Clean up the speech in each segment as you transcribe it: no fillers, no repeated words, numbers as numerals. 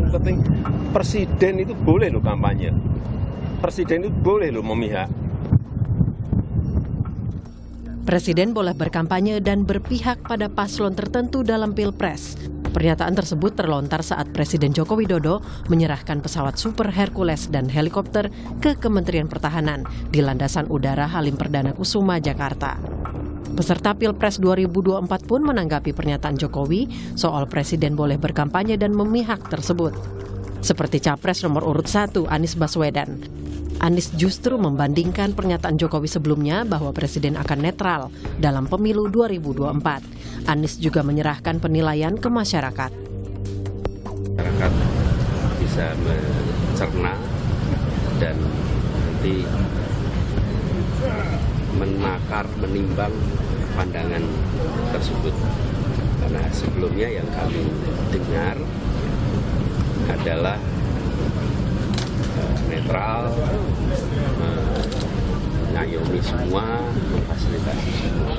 Penting presiden itu boleh loh kampanye. Presiden itu boleh loh memihak. Presiden boleh berkampanye dan berpihak pada paslon tertentu dalam Pilpres. Pernyataan tersebut terlontar saat Presiden Joko Widodo menyerahkan pesawat Super Hercules dan helikopter ke Kementerian Pertahanan di Landasan Udara Halim Perdana Kusuma, Jakarta. Peserta Pilpres 2024 pun menanggapi pernyataan Jokowi soal Presiden boleh berkampanye dan memihak tersebut. Seperti Capres nomor urut 1 Anies Baswedan. Anies justru membandingkan pernyataan Jokowi sebelumnya bahwa Presiden akan netral dalam pemilu 2024. Anies juga menyerahkan penilaian ke masyarakat. Masyarakat bisa mencerna dan nanti menakar, menimbang pandangan tersebut. Karena sebelumnya yang kami dengar adalah netral, mengayomi semua, memfasilitasi semua.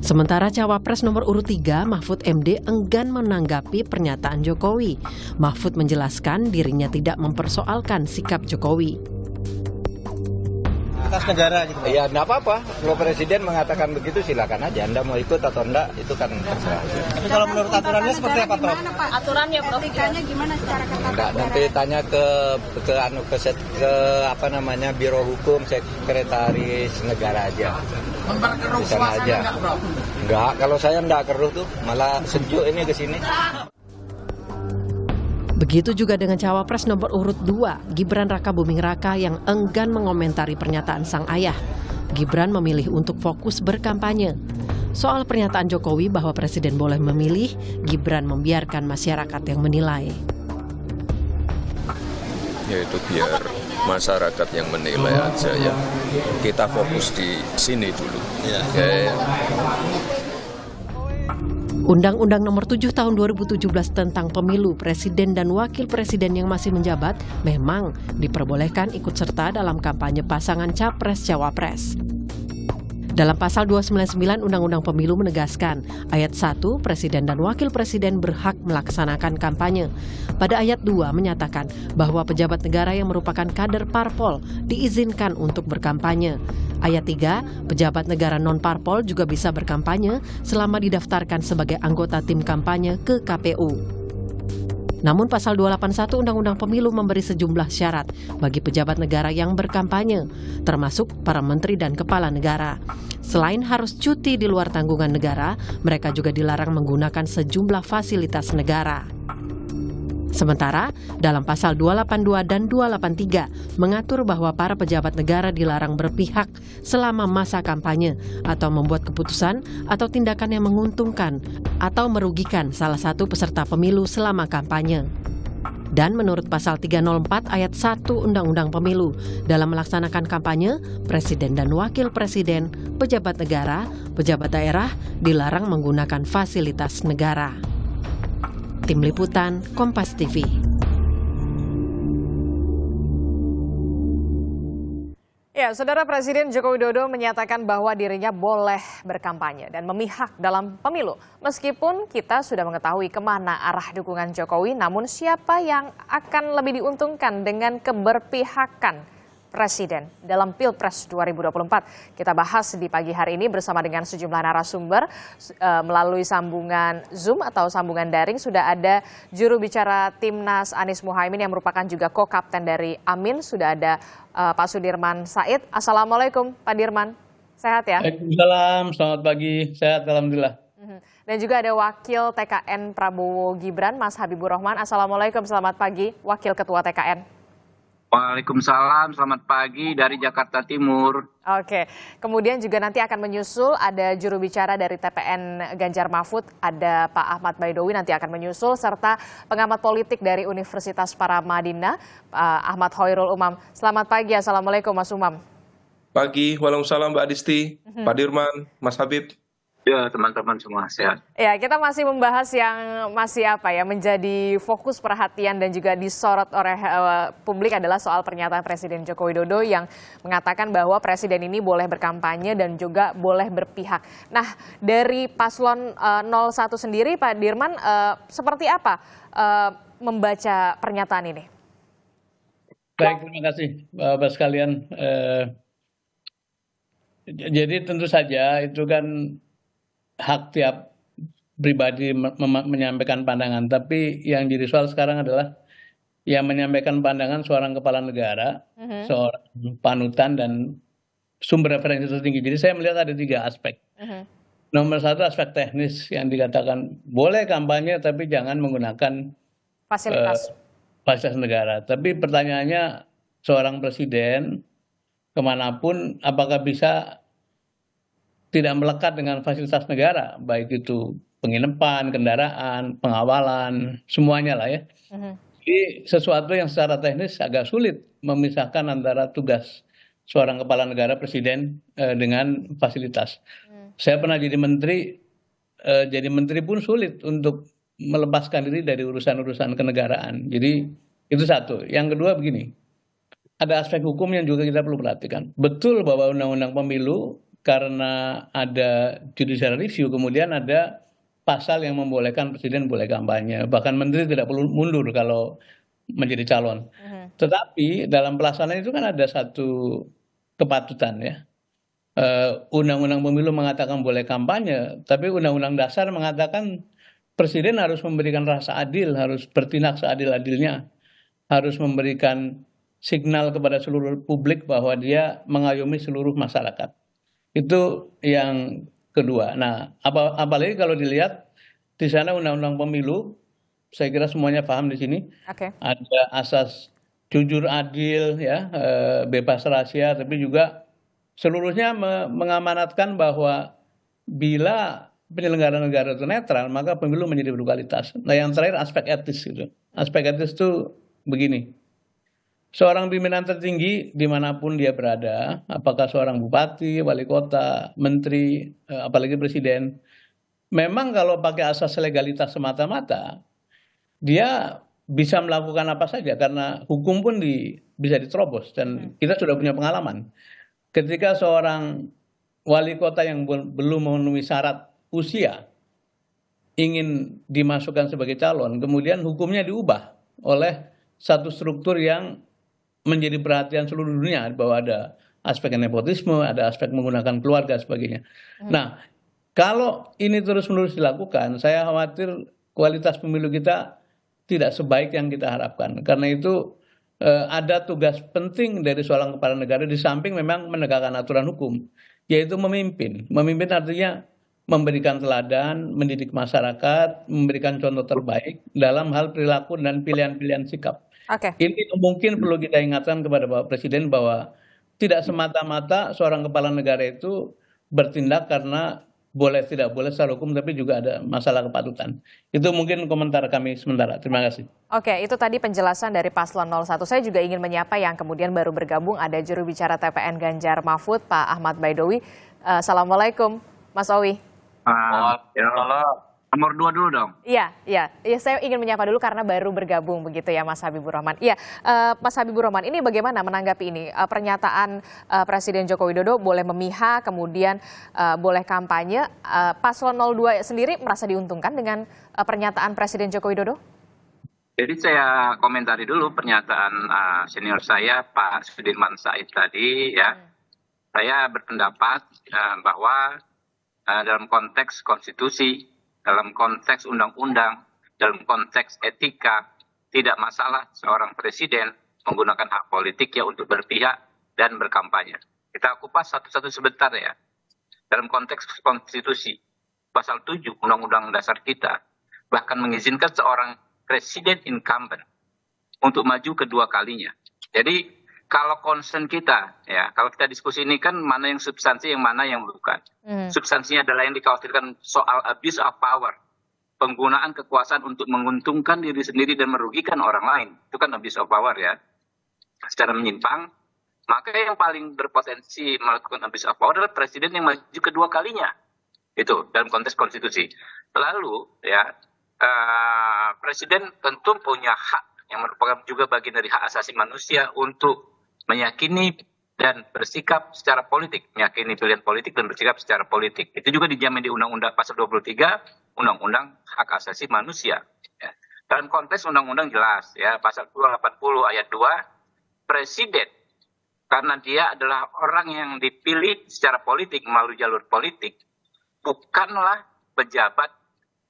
Sementara Cawapres nomor urut 3, Mahfud MD enggan menanggapi pernyataan Jokowi. Mahfud menjelaskan dirinya tidak mempersoalkan sikap Jokowi. Atas negara gitu. Ya enggak apa-apa, kalau presiden mengatakan begitu silakan aja, Anda mau ikut atau enggak itu kan terserah. Tapi kalau menurut aturannya seperti apa, Prof? Aturannya, Prof, etikanya gimana secara ketat? Enggak, nanti tanya ke apa namanya Biro Hukum Sekretaris Negara aja. Di sana aja. Enggak, kalau saya enggak keruh tuh, malah sejuk ini ke sini. Begitu juga dengan Cawapres nomor urut 2, Gibran Rakabuming Raka yang enggan mengomentari pernyataan sang ayah. Gibran memilih untuk fokus berkampanye. Soal pernyataan Jokowi bahwa Presiden boleh memilih, Gibran membiarkan masyarakat yang menilai. Yaitu biar masyarakat yang menilai aja ya. Kita fokus di sini dulu. Ya. Undang-Undang Nomor 7 Tahun 2017 tentang Pemilu Presiden dan Wakil Presiden yang masih menjabat memang diperbolehkan ikut serta dalam kampanye pasangan Capres-Cawapres. Dalam pasal 299 Undang-Undang Pemilu menegaskan, ayat 1, Presiden dan Wakil Presiden berhak melaksanakan kampanye. Pada ayat 2 menyatakan bahwa pejabat negara yang merupakan kader parpol diizinkan untuk berkampanye. Ayat 3, pejabat negara non-parpol juga bisa berkampanye selama didaftarkan sebagai anggota tim kampanye ke KPU. Namun pasal 281 Undang-Undang Pemilu memberi sejumlah syarat bagi pejabat negara yang berkampanye, termasuk para menteri dan kepala negara. Selain harus cuti di luar tanggungan negara, mereka juga dilarang menggunakan sejumlah fasilitas negara. Sementara, dalam pasal 282 dan 283 mengatur bahwa para pejabat negara dilarang berpihak selama masa kampanye atau membuat keputusan atau tindakan yang menguntungkan atau merugikan salah satu peserta pemilu selama kampanye. Dan menurut pasal 304 ayat 1 Undang-Undang Pemilu, dalam melaksanakan kampanye, Presiden dan Wakil Presiden, pejabat negara, pejabat daerah dilarang menggunakan fasilitas negara. Tim Liputan, Kompas TV. Ya, Saudara, Presiden Joko Widodo menyatakan bahwa dirinya boleh berkampanye dan memihak dalam pemilu. Meskipun kita sudah mengetahui kemana arah dukungan Jokowi, namun siapa yang akan lebih diuntungkan dengan keberpihakan Presiden dalam Pilpres 2024. Kita bahas di pagi hari ini bersama dengan sejumlah narasumber melalui sambungan Zoom atau sambungan daring. Sudah ada juru bicara Timnas Anies Muhaimin yang merupakan juga co-kapten dari Amin. Sudah ada Pak Sudirman Said. Assalamualaikum Pak Dirman, sehat ya? Waalaikumsalam, selamat pagi, sehat alhamdulillah. Dan juga ada Wakil TKN Prabowo Gibran, Mas Habibur Rahman. Assalamualaikum, selamat pagi Wakil Ketua TKN. Waalaikumsalam, selamat pagi dari Jakarta Timur. Oke, kemudian juga nanti akan menyusul ada juru bicara dari TPN Ganjar Mahfud, ada Pak Ahmad Baidowi nanti akan menyusul, serta pengamat politik dari Universitas Paramadina, Ahmad Hoirul Umam. Selamat pagi, Assalamualaikum Mas Umam. Pagi, waalaikumsalam Mbak Adisti, Pak Dirman, Mas Habib. Ya, teman-teman semua sehat. Ya, kita masih membahas yang masih menjadi fokus perhatian dan juga disorot oleh publik adalah soal pernyataan Presiden Joko Widodo yang mengatakan bahwa presiden ini boleh berkampanye dan juga boleh berpihak. Nah, dari paslon 01 sendiri, Pak Dirman, seperti apa membaca pernyataan ini? Baik, terima kasih Bapak sekalian. Jadi tentu saja itu kan hak tiap pribadi menyampaikan pandangan, tapi yang jadi soal sekarang adalah yang menyampaikan pandangan seorang kepala negara, seorang panutan dan sumber referensi tertinggi. Jadi saya melihat ada 3 aspek. Nomor 1 aspek teknis yang dikatakan boleh kampanye tapi jangan menggunakan Fasilitas. fasilitas negara. Tapi pertanyaannya seorang presiden kemanapun apakah bisa tidak melekat dengan fasilitas negara, baik itu penginapan, kendaraan, pengawalan, semuanya lah ya. Jadi sesuatu yang secara teknis agak sulit memisahkan antara tugas seorang kepala negara presiden dengan fasilitas. Saya pernah jadi menteri pun sulit untuk melepaskan diri dari urusan-urusan kenegaraan. Jadi itu satu. Yang kedua begini, ada aspek hukum yang juga kita perlu perhatikan. Betul bahwa undang-undang pemilu karena ada judicial review, kemudian ada pasal yang membolehkan presiden boleh kampanye. Bahkan menteri tidak perlu mundur kalau menjadi calon. Tetapi dalam pelaksanaan itu kan ada satu kepatutan ya. Undang-undang pemilu mengatakan boleh kampanye, tapi undang-undang dasar mengatakan presiden harus memberikan rasa adil, harus bertindak seadil-adilnya, harus memberikan signal kepada seluruh publik bahwa dia mengayomi seluruh masyarakat. Itu yang kedua. Nah, apalagi kalau dilihat di sana undang-undang pemilu, saya kira semuanya paham di sini. Ada asas jujur adil, ya, bebas rahasia, tapi juga seluruhnya mengamanatkan bahwa bila penyelenggara negara itu netral, maka pemilu menjadi berkualitas. Nah, yang terakhir aspek etis gitu. Aspek etis itu begini. Seorang pimpinan tertinggi dimanapun dia berada, apakah seorang bupati, wali kota, menteri, apalagi presiden, memang kalau pakai asas legalitas semata-mata, dia bisa melakukan apa saja karena hukum pun bisa diterobos dan kita sudah punya pengalaman. Ketika seorang wali kota yang belum memenuhi syarat usia ingin dimasukkan sebagai calon, kemudian hukumnya diubah oleh satu struktur yang menjadi perhatian seluruh dunia bahwa ada aspek nepotisme, ada aspek menggunakan keluarga sebagainya. Nah, kalau ini terus-menerus dilakukan, saya khawatir kualitas pemilu kita tidak sebaik yang kita harapkan. Karena itu ada tugas penting dari seorang kepala negara di samping memang menegakkan aturan hukum, yaitu memimpin. Memimpin artinya memberikan teladan, mendidik masyarakat, memberikan contoh terbaik dalam hal perilaku dan pilihan-pilihan sikap. Ini mungkin perlu kita ingatkan kepada Bapak Presiden bahwa tidak semata-mata seorang kepala negara itu bertindak karena boleh tidak boleh secara hukum, tapi juga ada masalah kepatutan. Itu mungkin komentar kami sementara. Terima kasih. Oke, itu tadi penjelasan dari Paslon 01. Saya juga ingin menyapa yang kemudian baru bergabung, ada juru bicara TPN Ganjar Mahfud, Pak Ahmad Baidowi. Assalamualaikum, Mas Owi. Nomor 2 dulu dong. Iya, saya ingin menyapa dulu karena baru bergabung begitu ya Mas Habibur Rahman. Iya, Mas Habibur Rahman, ini bagaimana menanggapi ini pernyataan Presiden Joko Widodo boleh memihak, kemudian boleh kampanye. Paslon 02 sendiri merasa diuntungkan dengan pernyataan Presiden Joko Widodo? Jadi saya komentari dulu pernyataan senior saya Pak Sudirman Said tadi ya. Saya berpendapat bahwa dalam konteks konstitusi, dalam konteks undang-undang, dalam konteks etika, tidak masalah seorang presiden menggunakan hak politik ya untuk berpihak dan berkampanye. Kita kupas satu-satu sebentar ya. Dalam konteks konstitusi, pasal 7 Undang-Undang Dasar kita, bahkan mengizinkan seorang presiden incumbent untuk maju kedua kalinya. Jadi kalau concern kita, ya, kalau kita diskusi ini kan mana yang substansi, yang mana yang bukan. Substansinya adalah yang dikhawatirkan soal abuse of power. Penggunaan kekuasaan untuk menguntungkan diri sendiri dan merugikan orang lain. Itu kan abuse of power ya. Secara menyimpang, maka yang paling berpotensi melakukan abuse of power adalah presiden yang maju kedua kalinya. Itu dalam konteks konstitusi. Lalu ya presiden tentu punya hak yang merupakan juga bagian dari hak asasi manusia untuk meyakini dan bersikap secara politik, meyakini pilihan politik dan bersikap secara politik. Itu juga dijamin di Undang-Undang Pasal 23 Undang-Undang Hak Asasi Manusia. Ya. Dalam konteks undang-undang jelas ya, Pasal 280 ayat 2, presiden karena dia adalah orang yang dipilih secara politik melalui jalur politik, bukanlah pejabat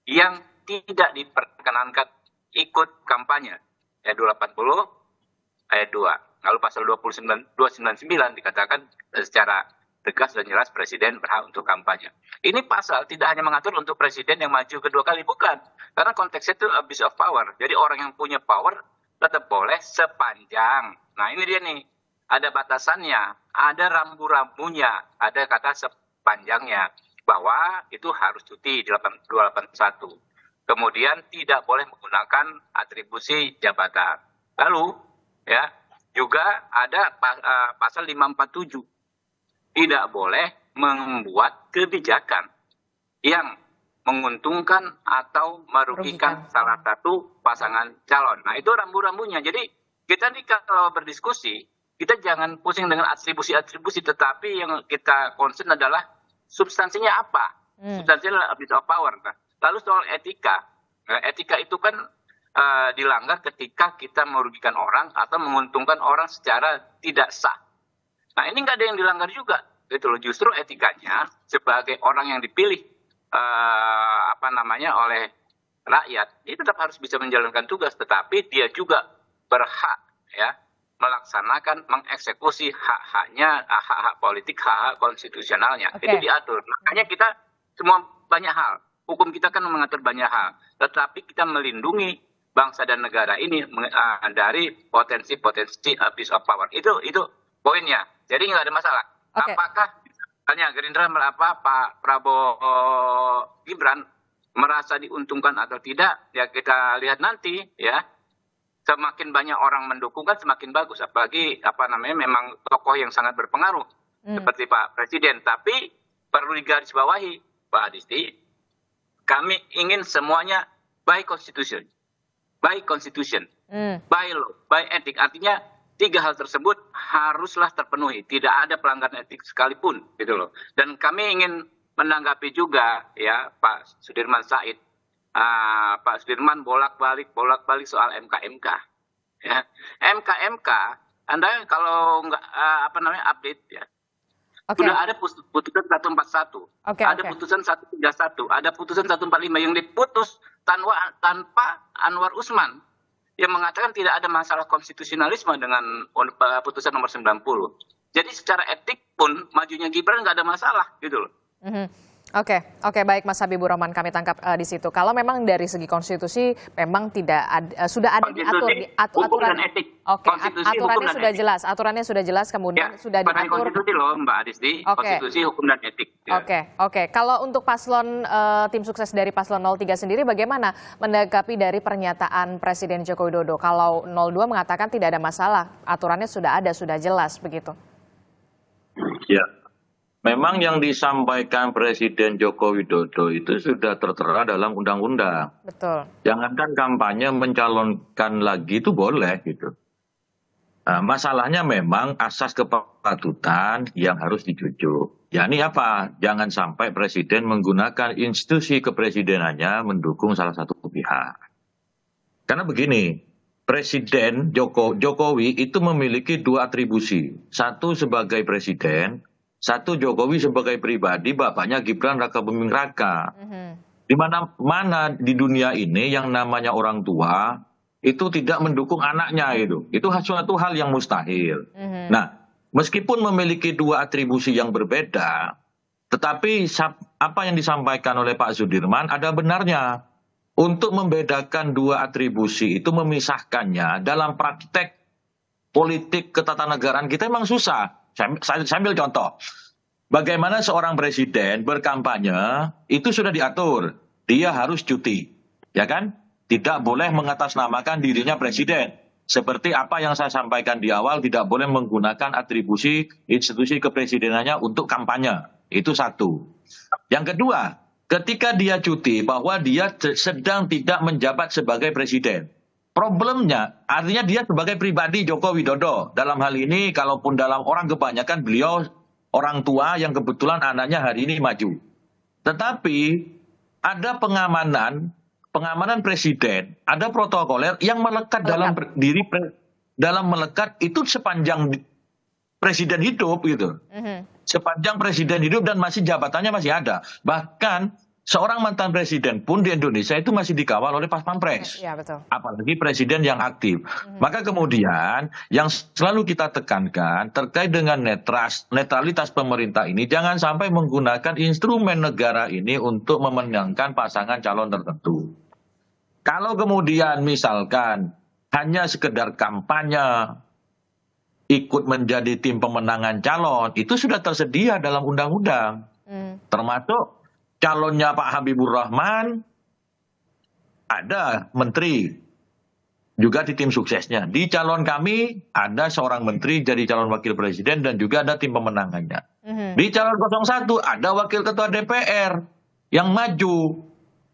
yang tidak diperkenankan ikut kampanye. Ya 280 ayat 2. Lalu pasal 299 dikatakan secara tegas dan jelas presiden berhak untuk kampanye. Ini pasal tidak hanya mengatur untuk presiden yang maju kedua kali, bukan. Karena konteksnya itu abuse of power. Jadi orang yang punya power tetap boleh sepanjang. Nah ini dia nih, ada batasannya, ada rambu-rambunya, ada kata sepanjangnya. Bahwa itu harus cuti di 281. Kemudian tidak boleh menggunakan atribusi jabatan. Lalu ya juga ada pasal 547. Tidak boleh membuat kebijakan yang menguntungkan atau merugikan salah satu pasangan calon. Nah, itu rambu-rambunya. Jadi kita nih kalau berdiskusi, kita jangan pusing dengan atribusi-atribusi, tetapi yang kita concern adalah substansinya apa? Substansinya adalah abuse of power. Nah, lalu soal etika. Etika itu kan dilanggar ketika kita merugikan orang atau menguntungkan orang secara tidak sah. Nah ini nggak ada yang dilanggar juga, gitu loh. Justru etikanya sebagai orang yang dipilih oleh rakyat, dia tetap harus bisa menjalankan tugas, tetapi dia juga berhak ya melaksanakan, mengeksekusi hak-haknya, hak-hak politik, hak-hak konstitusionalnya. Itu diatur. Makanya kita semua banyak hal. Hukum kita kan mengatur banyak hal, tetapi kita melindungi bangsa dan negara ini dari potensi-potensi abuse of power. Itu poinnya. Jadi nggak ada masalah. Apakah misalnya Gerindra Pak Prabowo Gibran merasa diuntungkan atau tidak? Ya kita lihat nanti ya. Semakin banyak orang mendukung kan semakin bagus. Apalagi memang tokoh yang sangat berpengaruh seperti Pak Presiden. Tapi perlu digarisbawahi Pak Adisti, kami ingin semuanya by constitution. By constitution, by law, by etik. Artinya 3 hal tersebut haruslah terpenuhi. Tidak ada pelanggaran etik sekalipun, gitu loh. Dan kami ingin menanggapi juga ya Pak Sudirman Said. Pak Sudirman bolak-balik soal MK. Ya. MK, Anda kalau nggak update ya. Sudah ada putusan 141, ada putusan 131, ada putusan 145 yang diputus tanpa Anwar Usman yang mengatakan tidak ada masalah konstitusionalisme dengan putusan nomor 90. Jadi secara etik pun majunya Gibran nggak ada masalah gitu loh. Oke, baik Mas Habibur Rahman, kami tangkap di situ. Kalau memang dari segi konstitusi memang tidak sudah ada diatur di aturan etik. Aturannya sudah jelas. Aturannya sudah jelas, kemudian sudah diatur. Konstitusi loh Mbak Adisti, konstitusi, hukum dan etik. Ya. Oke. Kalau untuk paslon tim sukses dari paslon 03 sendiri bagaimana menanggapi dari pernyataan Presiden Joko Widodo? Kalau 02 mengatakan tidak ada masalah, aturannya sudah ada, sudah jelas begitu. Ya. Memang yang disampaikan Presiden Joko Widodo itu sudah tertera dalam undang-undang. Betul. Jangankan kampanye, mencalonkan lagi itu boleh gitu. Nah, masalahnya memang asas kepatutan yang harus dijujuk. Ya ini apa? Jangan sampai Presiden menggunakan institusi kepresidenannya mendukung salah satu pihak. Karena begini, Presiden Jokowi itu memiliki 2 atribusi. Satu sebagai presiden, satu Jokowi sebagai pribadi, bapaknya Gibran Raka Buming Raka. Di mana-mana di dunia ini yang namanya orang tua itu tidak mendukung anaknya itu. Itu suatu hal yang mustahil. Nah, meskipun memiliki 2 atribusi yang berbeda, tetapi apa yang disampaikan oleh Pak Sudirman ada benarnya. Untuk membedakan 2 atribusi itu, memisahkannya dalam praktek politik ketatanegaraan kita memang susah. Saya ambil contoh. Bagaimana seorang presiden berkampanye itu sudah diatur. Dia harus cuti. Ya kan? Tidak boleh mengatasnamakan dirinya presiden. Seperti apa yang saya sampaikan di awal, tidak boleh menggunakan atribusi institusi kepresidenannya untuk kampanye. Itu satu. Yang kedua, ketika dia cuti bahwa dia sedang tidak menjabat sebagai presiden. Problemnya, artinya dia sebagai pribadi Joko Widodo. Dalam hal ini, kalaupun dalam orang kebanyakan beliau orang tua yang kebetulan anaknya hari ini maju. Tetapi ada pengamanan presiden, ada protokoler yang melekat dalam diri dalam melekat itu sepanjang presiden hidup gitu. Sepanjang presiden hidup dan masih jabatannya masih ada. Bahkan seorang mantan presiden pun di Indonesia itu masih dikawal oleh Pas Pampres. Ya, betul. Apalagi presiden yang aktif. Maka kemudian yang selalu kita tekankan terkait dengan netralitas pemerintah ini, jangan sampai menggunakan instrumen negara ini untuk memenangkan pasangan calon tertentu. Kalau kemudian misalkan hanya sekedar kampanye, ikut menjadi tim pemenangan calon, itu sudah tersedia dalam undang-undang. Termasuk calonnya Pak Habibur Rahman, ada menteri, juga di tim suksesnya. Di calon kami, ada seorang menteri jadi calon wakil presiden dan juga ada tim pemenangannya. Di calon 01, ada wakil ketua DPR yang maju.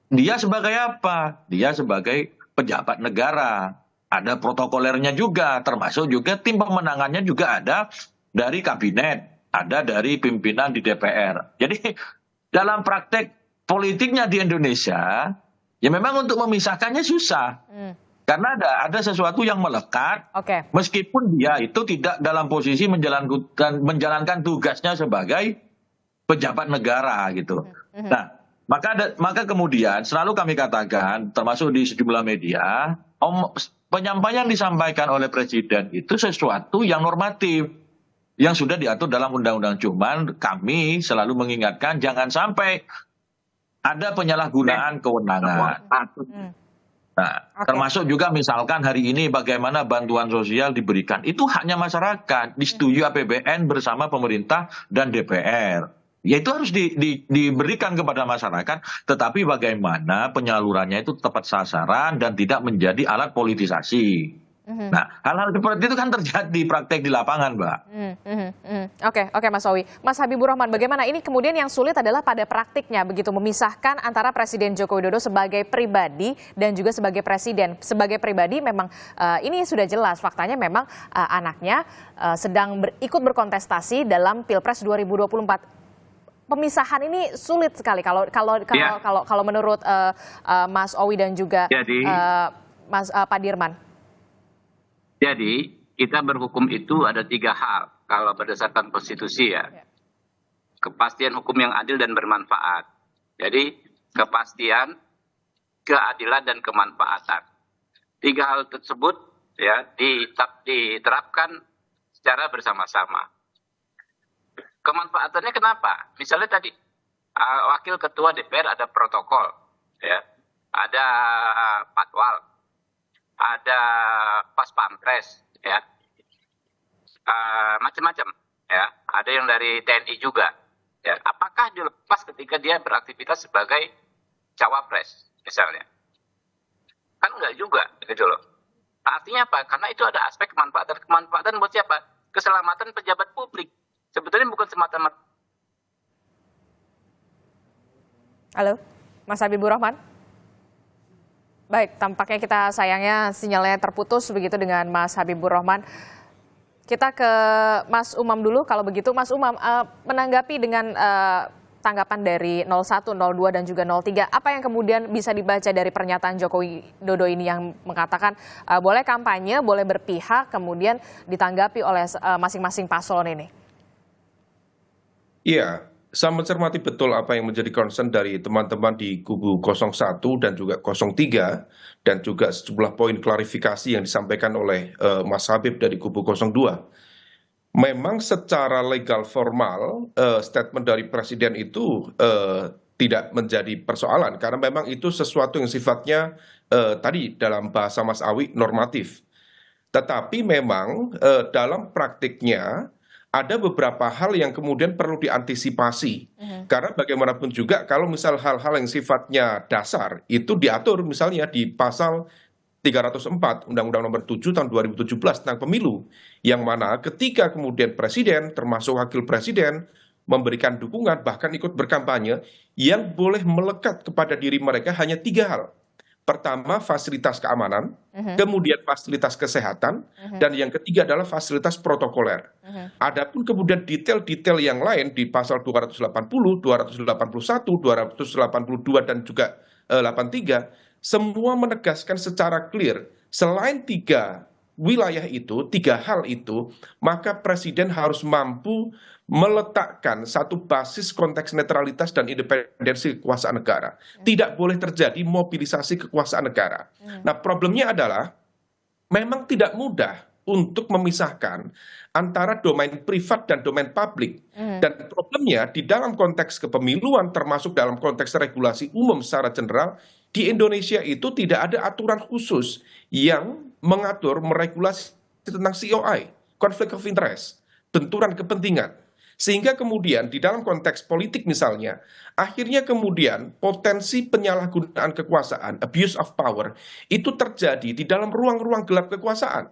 Dia sebagai apa? Dia sebagai pejabat negara. Ada protokolernya juga, termasuk juga tim pemenangannya juga ada dari kabinet, ada dari pimpinan di DPR. Jadi dalam praktek politiknya di Indonesia, ya memang untuk memisahkannya susah. Karena ada sesuatu yang melekat, meskipun dia itu tidak dalam posisi menjalankan tugasnya sebagai pejabat negara gitu. Nah, maka kemudian selalu kami katakan, termasuk di sejumlah media, penyampaian disampaikan oleh presiden itu sesuatu yang normatif, yang sudah diatur dalam undang-undang. Cuman kami selalu mengingatkan jangan sampai ada penyalahgunaan kewenangan. Nah, termasuk juga misalkan hari ini bagaimana bantuan sosial diberikan. Itu haknya masyarakat, disetujui APBN bersama pemerintah dan DPR. Ya itu harus diberikan kepada masyarakat, tetapi bagaimana penyalurannya itu tepat sasaran dan tidak menjadi alat politisasi. Nah, hal-hal seperti itu kan terjadi praktek di lapangan, Mbak. Oke, Mas Owi. Mas Habibur Rahman, bagaimana ini kemudian yang sulit adalah pada praktiknya, begitu memisahkan antara Presiden Joko Widodo sebagai pribadi dan juga sebagai presiden. Sebagai pribadi memang ini sudah jelas faktanya memang anaknya sedang ikut berkontestasi dalam Pilpres 2024. Pemisahan ini sulit sekali kalau menurut Mas Owi dan juga Pak Dirman. Jadi kita berhukum itu ada 3 hal kalau berdasarkan konstitusi ya. Kepastian hukum yang adil dan bermanfaat. Jadi kepastian, keadilan dan kemanfaatan. 3 hal tersebut ya diterapkan secara bersama-sama. Kemanfaatannya kenapa? Misalnya tadi wakil ketua DPR ada protokol, ya, ada patwal, ada Pas Pampres, ya, macam-macam, ya, ada yang dari TNI juga, ya. Apakah dilepas ketika dia beraktivitas sebagai cawapres, misalnya? Kan enggak juga, gitu loh. Artinya apa? Karena itu ada aspek kemanfaatan. Kemanfaatan buat siapa? Keselamatan pejabat publik. Sebetulnya bukan semata-mata. Halo, Mas Habibur Rahman. Baik, tampaknya kita sayangnya sinyalnya terputus begitu dengan Mas Habibur Rahman. Kita ke Mas Umam dulu kalau begitu. Mas Umam, menanggapi dengan tanggapan dari 01, 02 dan juga 03, apa yang kemudian bisa dibaca dari pernyataan Joko Widodo ini yang mengatakan boleh kampanye, boleh berpihak, kemudian ditanggapi oleh masing-masing paslon ini? Iya, saya mencermati betul apa yang menjadi concern dari teman-teman di kubu 01 dan juga 03 dan juga sejumlah poin klarifikasi yang disampaikan oleh Mas Habib dari kubu 02. Memang secara legal formal statement dari presiden itu tidak menjadi persoalan karena memang itu sesuatu yang sifatnya tadi dalam bahasa Mas Awi normatif. Tetapi memang dalam praktiknya ada beberapa hal yang kemudian perlu diantisipasi. Karena bagaimanapun juga kalau misal hal-hal yang sifatnya dasar itu diatur misalnya di pasal 304 Undang-Undang Nomor 7 Tahun 2017 tentang pemilu, yang mana ketika kemudian presiden termasuk wakil presiden memberikan dukungan, bahkan ikut berkampanye, yang boleh melekat kepada diri mereka hanya 3 hal. Pertama, fasilitas keamanan, kemudian fasilitas kesehatan, dan yang ketiga adalah fasilitas protokoler. Adapun kemudian detail-detail yang lain di pasal 280, 281, 282, dan juga 83, semua menegaskan secara clear, selain 3 wilayah itu, 3 hal itu, maka Presiden harus mampu meletakkan satu basis konteks netralitas dan independensi kekuasaan negara. Tidak boleh terjadi mobilisasi kekuasaan negara. Nah, problemnya adalah memang tidak mudah untuk memisahkan antara domain privat dan domain publik. Dan problemnya di dalam konteks kepemiluan, termasuk dalam konteks regulasi umum secara general, di Indonesia itu tidak ada aturan khusus yang mengatur, meregulasi tentang COI, conflict of interest, benturan kepentingan. Sehingga kemudian di dalam konteks politik misalnya, akhirnya kemudian potensi penyalahgunaan kekuasaan, abuse of power, itu terjadi di dalam ruang-ruang gelap kekuasaan.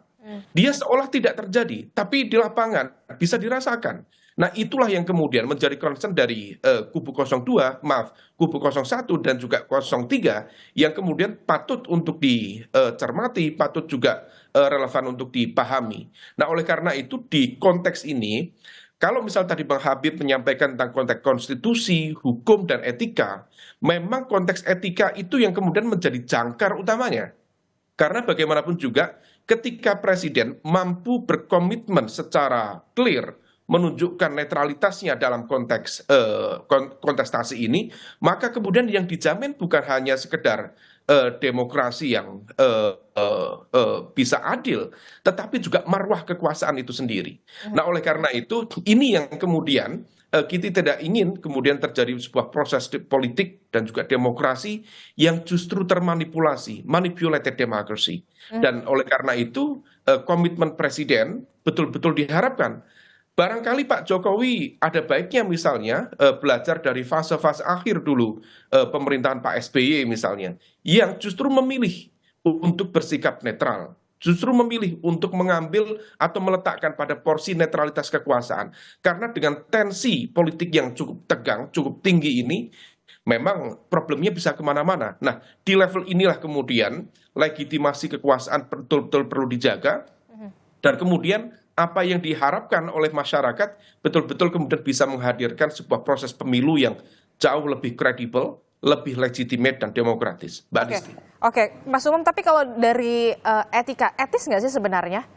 Dia seolah tidak terjadi, tapi di lapangan bisa dirasakan. Nah, itulah yang kemudian menjadi concern dari kubu 01 dan juga 03 yang kemudian patut untuk dicermati, patut juga relevan untuk dipahami. Nah, oleh karena itu di konteks ini, kalau misal tadi Bang Habib menyampaikan tentang konteks konstitusi, hukum, dan etika, memang konteks etika itu yang kemudian menjadi jangkar utamanya. Karena bagaimanapun juga ketika Presiden mampu berkomitmen secara clear menunjukkan netralitasnya dalam konteks kontestasi ini, maka kemudian yang dijamin bukan hanya sekedar demokrasi yang bisa adil, tetapi juga marwah kekuasaan itu sendiri. Nah, oleh karena itu, ini yang kemudian kita tidak ingin kemudian terjadi sebuah proses politik dan juga demokrasi yang justru termanipulasi, manipulated democracy. Dan oleh karena itu, komitmen Presiden betul-betul diharapkan. Barangkali Pak Jokowi ada baiknya misalnya belajar dari fase-fase akhir dulu pemerintahan Pak SBY misalnya, yang justru memilih untuk bersikap netral, justru memilih untuk mengambil atau meletakkan pada porsi netralitas kekuasaan. Karena dengan tensi politik yang cukup tegang, cukup tinggi ini, memang problemnya bisa kemana-mana. Nah, di level inilah kemudian legitimasi kekuasaan betul-betul perlu dijaga, dan kemudian apa yang diharapkan oleh masyarakat betul-betul kemudian bisa menghadirkan sebuah proses pemilu yang jauh lebih kredibel, lebih legitimate dan demokratis. Mbak Adisti. Oke, Mas Umam, tapi kalau dari etika, etis nggak sih sebenarnya?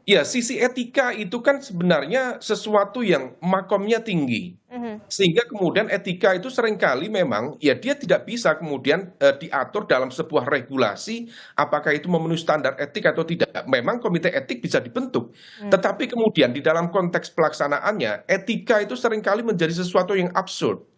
Ya, sisi etika itu kan sebenarnya sesuatu yang makomnya tinggi. Sehingga kemudian etika itu seringkali memang, ya dia tidak bisa kemudian diatur dalam sebuah regulasi, apakah itu memenuhi standar etik atau tidak. Memang komite etik bisa dibentuk. Tetapi kemudian di dalam konteks pelaksanaannya, etika itu seringkali menjadi sesuatu yang absurd.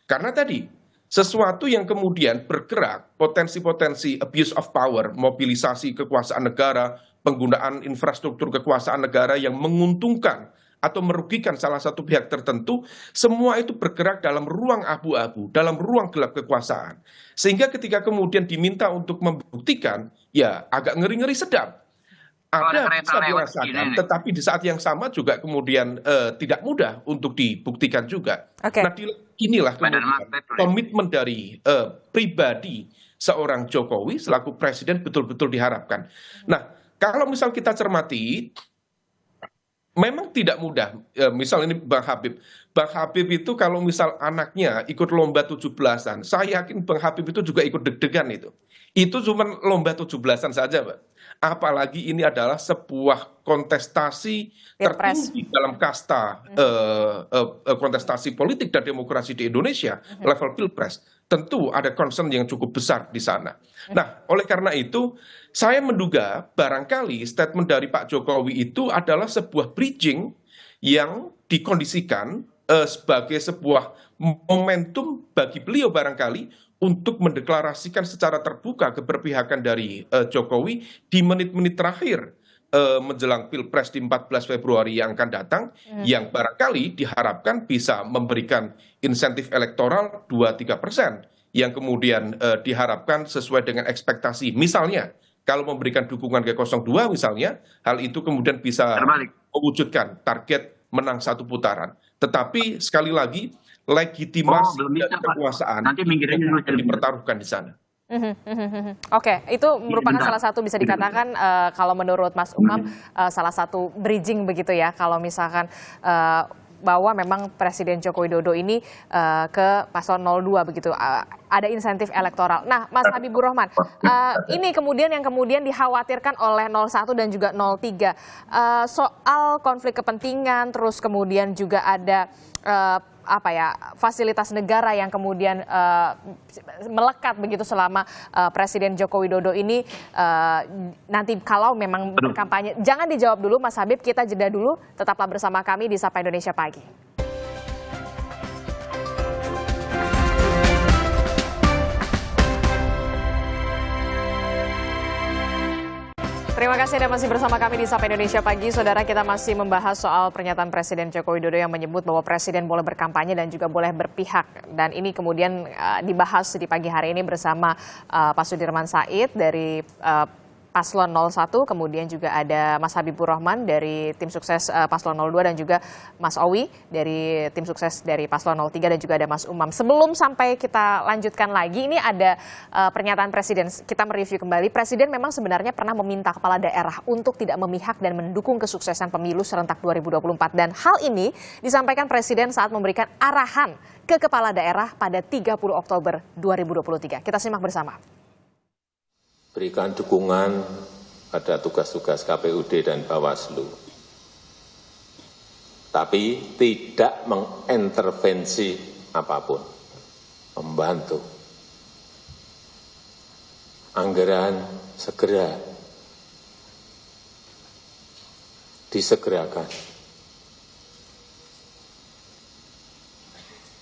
Karena tadi, sesuatu yang kemudian bergerak, potensi-potensi abuse of power, mobilisasi kekuasaan negara, penggunaan infrastruktur kekuasaan negara yang menguntungkan atau merugikan salah satu pihak tertentu, semua itu bergerak dalam ruang abu-abu, dalam ruang gelap kekuasaan. Sehingga ketika kemudian diminta untuk membuktikan, ya agak ngeri-ngeri sedap. Ada bisa dirasakan, tetapi di saat yang sama juga kemudian tidak mudah untuk dibuktikan juga. Nah, inilah kemudian komitmen dari pribadi seorang Jokowi selaku presiden betul-betul diharapkan. Nah, kalau misal kita cermati, memang tidak mudah. Misal ini Bang Habib. Bang Habib itu kalau misal anaknya ikut lomba 17-an, saya yakin Bang Habib itu juga ikut deg-degan itu. Itu cuma lomba 17-an saja, Pak. Apalagi ini adalah sebuah kontestasi tertinggi dalam kasta kontestasi politik dan demokrasi di Indonesia, level pilpres. Tentu ada concern yang cukup besar di sana. Nah, oleh karena itu, saya menduga barangkali statement dari Pak Jokowi itu adalah sebuah bridging yang dikondisikan sebagai sebuah momentum bagi beliau barangkali untuk mendeklarasikan secara terbuka keberpihakan dari Jokowi di menit-menit terakhir menjelang Pilpres di 14 Februari yang akan datang, yang barangkali diharapkan bisa memberikan insentif elektoral 2-3%, yang kemudian diharapkan sesuai dengan ekspektasi. Misalnya, kalau memberikan dukungan ke 02 misalnya, hal itu kemudian bisa mewujudkan target menang satu putaran. Tetapi sekali lagi legitimasi belum bisa, dan Pak. kekuasaan Nanti minggirin dulu. dipertaruhkan di sana. Oke, itu merupakan salah satu bisa dikatakan kalau menurut Mas Umam salah satu bridging begitu ya, kalau misalkan bahwa memang Presiden Joko Widodo ini ke paslon 02 begitu, ada insentif elektoral. Nah, Mas Habibur Rahman, ini kemudian yang dikhawatirkan oleh 01 dan juga 03 soal konflik kepentingan, terus kemudian juga ada fasilitas negara yang kemudian melekat begitu selama Presiden Joko Widodo ini nanti kalau memang berkampanye. Jangan dijawab dulu Mas Habib, kita jeda dulu, tetaplah bersama kami di Sapa Indonesia Pagi. Terima kasih Anda masih bersama kami di Sapa Indonesia Pagi. Saudara, kita masih membahas soal pernyataan Presiden Joko Widodo yang menyebut bahwa Presiden boleh berkampanye dan juga boleh berpihak. Dan ini kemudian dibahas di pagi hari ini bersama Pak Sudirman Said dari Paslon 01, kemudian juga ada Mas Habibur Rahman dari tim sukses Paslon 02 dan juga Mas Owi dari tim sukses dari Paslon 03 dan juga ada Mas Umam. Sebelum sampai kita lanjutkan lagi, ini ada pernyataan Presiden. Kita mereview kembali. Presiden memang sebenarnya pernah meminta kepala daerah untuk tidak memihak dan mendukung kesuksesan pemilu serentak 2024. Dan hal ini disampaikan Presiden saat memberikan arahan ke kepala daerah pada 30 Oktober 2023. Kita simak bersama. Berikan dukungan pada tugas-tugas KPUD dan Bawaslu, tapi tidak mengintervensi apapun, membantu. Anggaran segera disegerakan.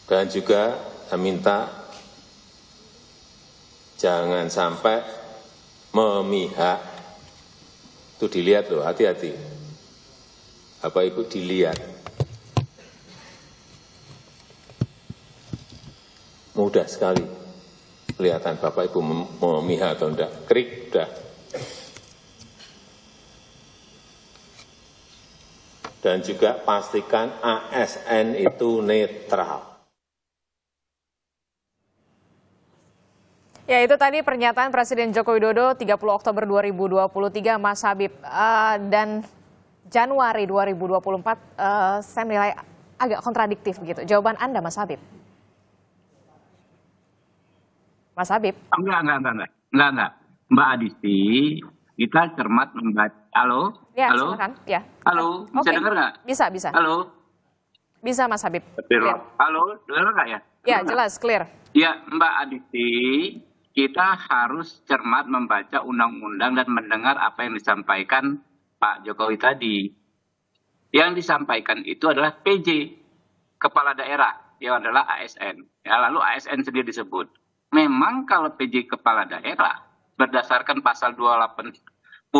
Dan juga saya minta jangan sampai memihak. Itu dilihat loh, hati-hati. Bapak Ibu dilihat. Mudah sekali kelihatan Bapak Ibu memihak atau enggak. Krik, udah. Dan juga pastikan ASN itu netral. Ya, itu tadi pernyataan Presiden Joko Widodo 30 Oktober 2023, Mas Habib. Dan Januari 2024 saya menilai agak kontradiktif begitu. Jawaban Anda, Mas Habib? Mas Habib? Enggak. Mbak Adisti, kita cermat membaca. Halo? Ya, halo? silakan. Ya. Halo, bisa dengar nggak? Bisa. Halo? Bisa, Mas Habib. Clear. Halo, dengar nggak ya? Ya, jelas, clear. Ya, Mbak Adisti, kita harus cermat membaca undang-undang dan mendengar apa yang disampaikan Pak Jokowi tadi. Yang disampaikan itu adalah PJ, kepala daerah, yang adalah ASN. Ya, lalu ASN sendiri disebut. Memang kalau PJ kepala daerah, berdasarkan pasal 280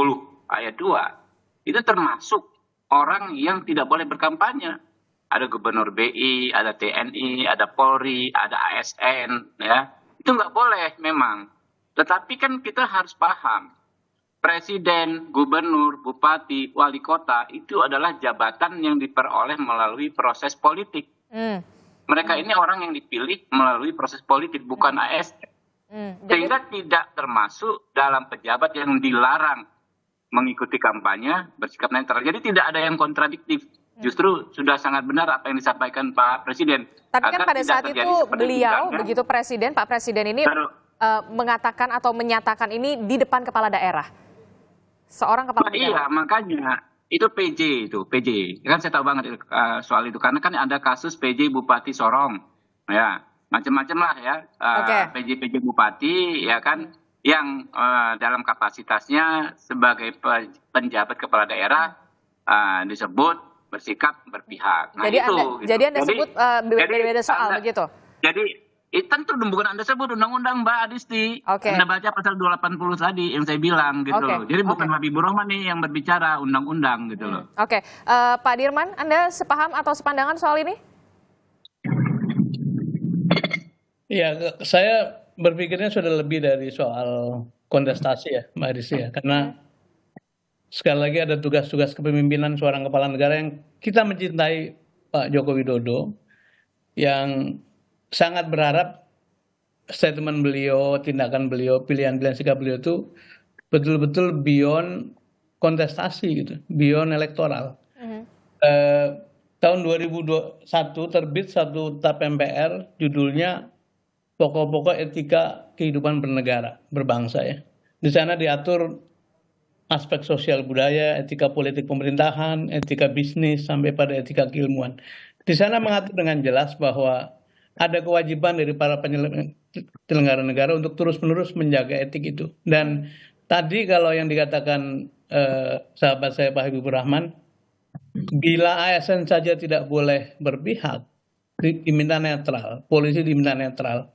ayat 2, itu termasuk orang yang tidak boleh berkampanye. Ada gubernur BI, ada TNI, ada Polri, ada ASN, ya. Itu nggak boleh memang. Tetapi kan kita harus paham, presiden, gubernur, bupati, wali kota itu adalah jabatan yang diperoleh melalui proses politik. Mereka ini orang yang dipilih melalui proses politik, bukan ASN. Sehingga tidak termasuk dalam pejabat yang dilarang mengikuti kampanye, bersikap netral. Jadi tidak ada yang kontradiktif. Justru sudah sangat benar apa yang disampaikan Pak Presiden. Tapi kan pada saat itu beliau, begitu Pak Presiden ini mengatakan atau menyatakan ini di depan kepala daerah. Seorang kepala daerah. Iya, makanya itu PJ. Kan saya tahu banget soal itu. Karena kan ada kasus PJ Bupati Sorong. Ya, macam-macam lah ya. PJ Bupati, ya kan, yang dalam kapasitasnya sebagai penjabat kepala daerah disebut bersikap berpihak. Nah, jadi Anda sebut beda-beda soal begitu? Jadi tentu bukan Anda sebut undang-undang, Mbak Adisti. Anda baca pasal 280 tadi yang saya bilang gitu loh. Jadi bukan Habibur Rahman nih yang berbicara undang-undang gitu loh. Pak Dirman, Anda sepaham atau sepandangan soal ini? Ya, saya berpikirnya sudah lebih dari soal kontestasi ya, Mbak Adisti ya. Karena sekali lagi ada tugas-tugas kepemimpinan seorang kepala negara yang kita mencintai Pak Joko Widodo, yang sangat berharap statement beliau, tindakan beliau, pilihan-pilihan sikap beliau itu betul-betul beyond kontestasi gitu, beyond elektoral. Tahun 2021 terbit satu TAP MPR, judulnya Pokok-pokok Etika Kehidupan Bernegara, Berbangsa ya. Di sana diatur aspek sosial budaya, etika politik pemerintahan, etika bisnis, sampai pada etika keilmuan. Di sana mengatur dengan jelas bahwa ada kewajiban dari para penyelenggara negara untuk terus-menerus menjaga etik itu. Dan tadi kalau yang dikatakan sahabat saya Pak Habibur Rahman, bila ASN saja tidak boleh berpihak, diminta netral, polisi diminta netral,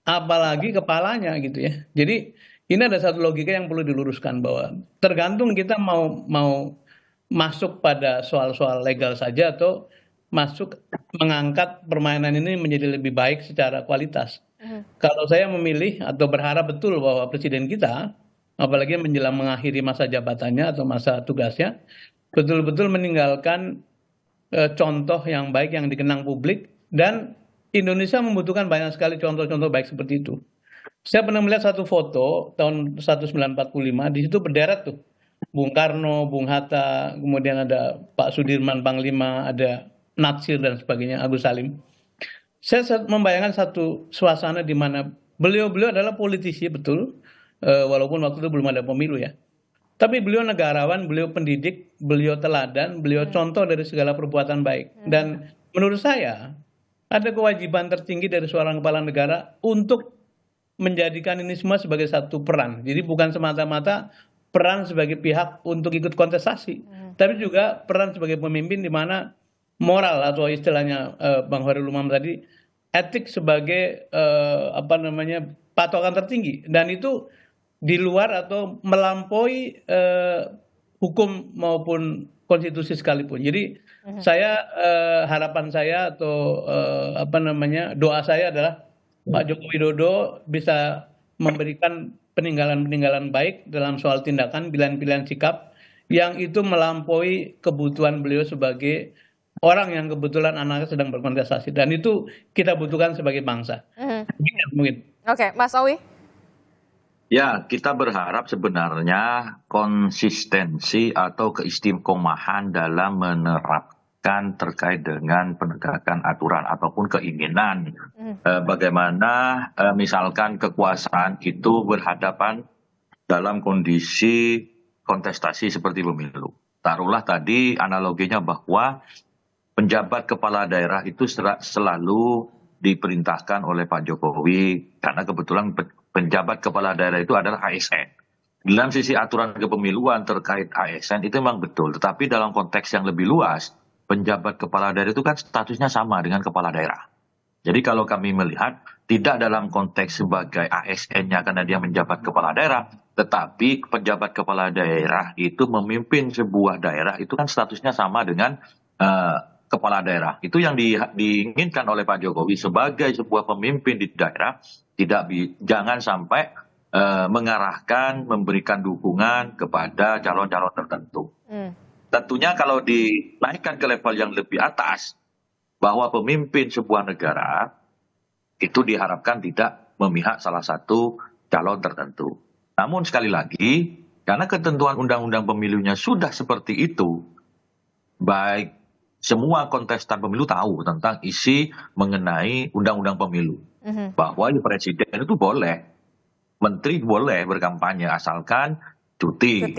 apalagi kepalanya gitu ya. Jadi ini ada satu logika yang perlu diluruskan, bahwa tergantung kita mau masuk pada soal-soal legal saja atau masuk mengangkat permainan ini menjadi lebih baik secara kualitas. Kalau saya memilih atau berharap betul bahwa presiden kita, apalagi menjelang mengakhiri masa jabatannya atau masa tugasnya, betul-betul meninggalkan contoh yang baik yang dikenang publik, dan Indonesia membutuhkan banyak sekali contoh-contoh baik seperti itu. Saya pernah melihat satu foto tahun 1945, di situ berderet tuh Bung Karno, Bung Hatta, kemudian ada Pak Sudirman Panglima, ada Natsir dan sebagainya, Agus Salim. Saya membayangkan satu suasana di mana beliau-beliau adalah politisi betul, walaupun waktu itu belum ada pemilu ya. Tapi beliau negarawan, beliau pendidik, beliau teladan, beliau contoh dari segala perbuatan baik. Dan menurut saya ada kewajiban tertinggi dari seorang kepala negara untuk menjadikan ini semua sebagai satu peran. Jadi bukan semata-mata peran sebagai pihak untuk ikut kontestasi, tapi juga peran sebagai pemimpin di mana moral atau istilahnya Bang Hoirul Umam tadi, etik sebagai patokan tertinggi, dan itu di luar atau melampaui hukum maupun konstitusi sekalipun. Jadi saya harapan saya atau doa saya adalah Pak Joko Widodo bisa memberikan peninggalan-peninggalan baik dalam soal tindakan, pilihan-pilihan sikap yang itu melampaui kebutuhan beliau sebagai orang yang kebetulan anaknya sedang berkontestasi, dan itu kita butuhkan sebagai bangsa. Mungkin. Oke, Mas Awi. Ya, kita berharap sebenarnya konsistensi atau keistiqomahan dalam menerapkan terkait dengan penegakan aturan ataupun keinginan. Bagaimana misalkan kekuasaan itu berhadapan dalam kondisi kontestasi seperti pemilu. Taruhlah tadi analoginya bahwa penjabat kepala daerah itu selalu diperintahkan oleh Pak Jokowi, karena kebetulan penjabat kepala daerah itu adalah ASN. Dalam sisi aturan kepemiluan terkait ASN itu memang betul, tetapi dalam konteks yang lebih luas, penjabat kepala daerah itu kan statusnya sama dengan kepala daerah. Jadi kalau kami melihat, tidak dalam konteks sebagai ASN-nya karena dia menjabat kepala daerah, tetapi penjabat kepala daerah itu memimpin sebuah daerah, itu kan statusnya sama dengan kepala daerah. Itu yang diinginkan oleh Pak Jokowi sebagai sebuah pemimpin di daerah, jangan sampai mengarahkan, memberikan dukungan kepada calon-calon tertentu. Tentunya kalau dinaikkan ke level yang lebih atas, bahwa pemimpin sebuah negara itu diharapkan tidak memihak salah satu calon tertentu. Namun sekali lagi, karena ketentuan undang-undang pemilunya sudah seperti itu, baik semua kontestan pemilu tahu tentang isi mengenai undang-undang pemilu. Bahwa presiden itu boleh, menteri boleh berkampanye asalkan cuti.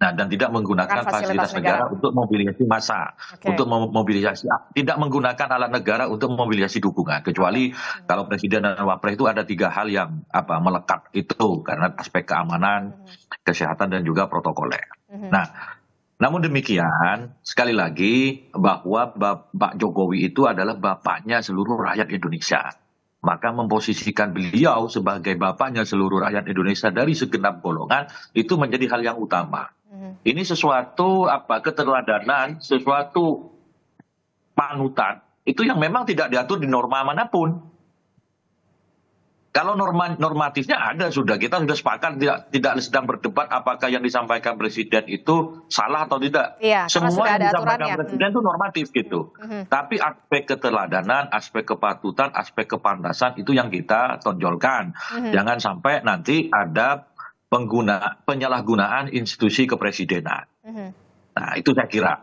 dan tidak menggunakan fasilitas negara untuk mobilisasi massa, untuk memobilisasi, tidak menggunakan alat negara untuk memobilisasi dukungan, kecuali kalau presiden dan wapres itu ada 3 hal yang melekat itu karena aspek keamanan, kesehatan dan juga protokoler. Nah, namun demikian, sekali lagi bahwa Pak Jokowi itu adalah bapaknya seluruh rakyat Indonesia. Maka memposisikan beliau sebagai bapaknya seluruh rakyat Indonesia dari segenap golongan itu menjadi hal yang utama. Ini sesuatu keteladanan, sesuatu panutan itu yang memang tidak diatur di norma manapun. Kalau normatifnya ada, kita sudah sepakat, tidak sedang berdebat apakah yang disampaikan presiden itu salah atau tidak. Iya, Semua sudah yang ada disampaikan aturannya. presiden itu normatif gitu. Tapi aspek keteladanan, aspek kepatutan, aspek kepantasan itu yang kita tonjolkan. Jangan sampai nanti ada penyalahgunaan institusi kepresidenan. Nah, itu saya kira.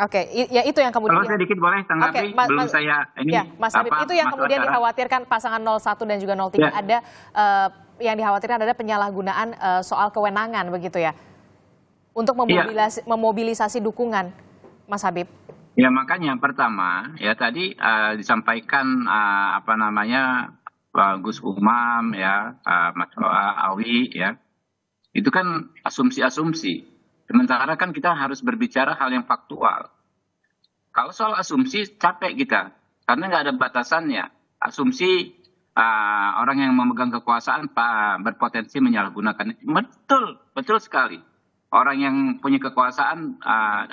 Oke, ya itu yang kemudian. Kalau sedikit boleh tanggapi, belum saya ini. Ya, Mas Habib, itu yang kemudian dikhawatirkan pasangan 01 dan juga 03 ada yang dikhawatirkan ada penyalahgunaan soal kewenangan begitu ya, untuk memobilisasi dukungan, Mas Habib. Ya makanya pertama ya tadi disampaikan Gus Umam ya, Mas Awi ya, itu kan asumsi-asumsi. Sementara kan kita harus berbicara hal yang faktual. Kalau soal asumsi capek kita, karena nggak ada batasannya. Asumsi orang yang memegang kekuasaan berpotensi menyalahgunakan. Betul sekali. Orang yang punya kekuasaan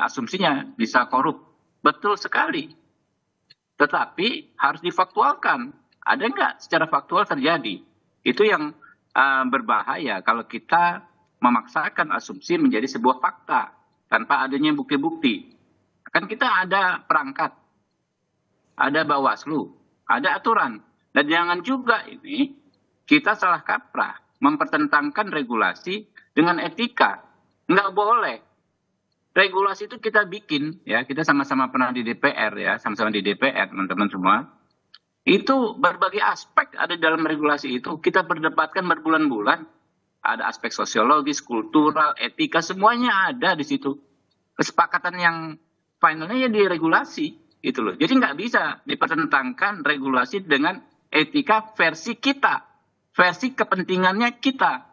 asumsinya bisa korup. Betul sekali. Tetapi harus difaktualkan. Ada nggak secara faktual terjadi? Itu yang berbahaya kalau kita memaksakan asumsi menjadi sebuah fakta tanpa adanya bukti-bukti. Kan kita ada perangkat, ada Bawaslu, ada aturan. Dan jangan juga ini kita salah kaprah mempertentangkan regulasi dengan etika. Nggak boleh. Regulasi itu kita bikin, ya kita sama-sama pernah di DPR ya, sama-sama di DPR teman-teman semua. Itu berbagai aspek ada dalam regulasi itu. Kita berdebatkan berbulan-bulan. Ada aspek sosiologis, kultural, etika, semuanya ada di situ. Kesepakatan yang finalnya ya di regulasi, gitu loh. Jadi nggak bisa dipertentangkan regulasi dengan etika versi kita, versi kepentingannya kita,